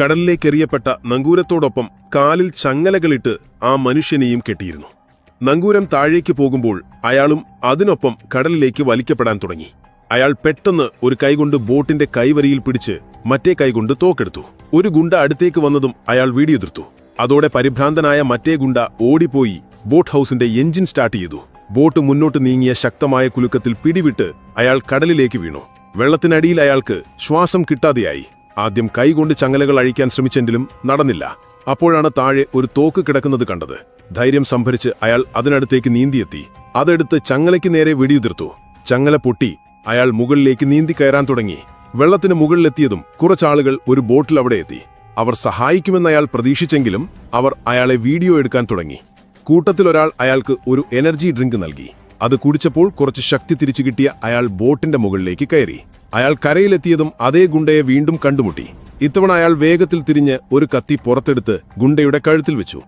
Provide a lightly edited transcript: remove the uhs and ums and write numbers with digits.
കടലിലേക്കെറിയപ്പെട്ട നങ്കൂരത്തോടൊപ്പം കാലിൽ ചങ്ങലകളിട്ട് ആ മനുഷ്യനെയും കെട്ടിയിരുന്നു. നങ്കൂരം താഴേക്ക് പോകുമ്പോൾ അയാളും അതിനൊപ്പം കടലിലേക്ക് വലിക്കപ്പെടാൻ തുടങ്ങി. അയാൾ പെട്ടെന്ന് ഒരു കൈകൊണ്ട് ബോട്ടിന്റെ കൈവരിയിൽ പിടിച്ച് മറ്റേ കൈകൊണ്ട് തോക്കെടുത്തു. ഒരു ഗുണ്ട അടുത്തേക്ക് വന്നതും അയാൾ വെടിയുതിർത്തു. അതോടെ പരിഭ്രാന്തനായ മറ്റേ ഗുണ്ട ഓടിപ്പോയി ബോട്ട് ഹൌസിന്റെ എഞ്ചിൻ സ്റ്റാർട്ട് ചെയ്തു. ബോട്ട് മുന്നോട്ട് നീങ്ങിയ ശക്തമായ കുലുക്കത്തിൽ പിടിവിട്ട് അയാൾ കടലിലേക്ക് വീണു. വെള്ളത്തിനടിയിൽ അയാൾക്ക് ശ്വാസം കിട്ടാതെയായി. ആദ്യം കൈകൊണ്ട് ചങ്ങലകൾ അഴിക്കാൻ ശ്രമിച്ചെങ്കിലും നടന്നില്ല. അപ്പോഴാണ് താഴെ ഒരു തോക്ക് കിടക്കുന്നത് കണ്ടത്. ധൈര്യം സംഭരിച്ച് അയാൾ അതിനടുത്തേക്ക് നീന്തിയെത്തി. അതെടുത്ത് ചങ്ങലയ്ക്ക് നേരെ വെടിയുതിർത്തു. ചങ്ങല പൊട്ടി. അയാൾ മുകളിലേക്ക് നീന്തി കയറാൻ തുടങ്ങി. വെള്ളത്തിന് മുകളിലെത്തിയതും കുറച്ചാളുകൾ ഒരു ബോട്ടിൽ അവിടെ എത്തി. അവർ സഹായിക്കുമെന്ന് അയാൾ പ്രതീക്ഷിച്ചെങ്കിലും അവർ അയാളെ വീഡിയോ എടുക്കാൻ തുടങ്ങി. കൂട്ടത്തിലൊരാൾ അയാൾക്ക് ഒരു എനർജി ഡ്രിങ്ക് നൽകി. അത് കുടിച്ചപ്പോൾ കുറച്ച് ശക്തി തിരിച്ചു കിട്ടിയ അയാൾ ബോട്ടിന്റെ മുകളിലേക്ക് കയറി. അയാൾ കരയിലെത്തിയതും അതേ ഗുണ്ടയെ വീണ്ടും കണ്ടുമുട്ടി. ഇത്തവണ അയാൾ വേഗത്തിൽ തിരിഞ്ഞ് ഒരു കത്തി പുറത്തെടുത്ത് ഗുണ്ടയുടെ കഴുത്തിൽ വെച്ചു.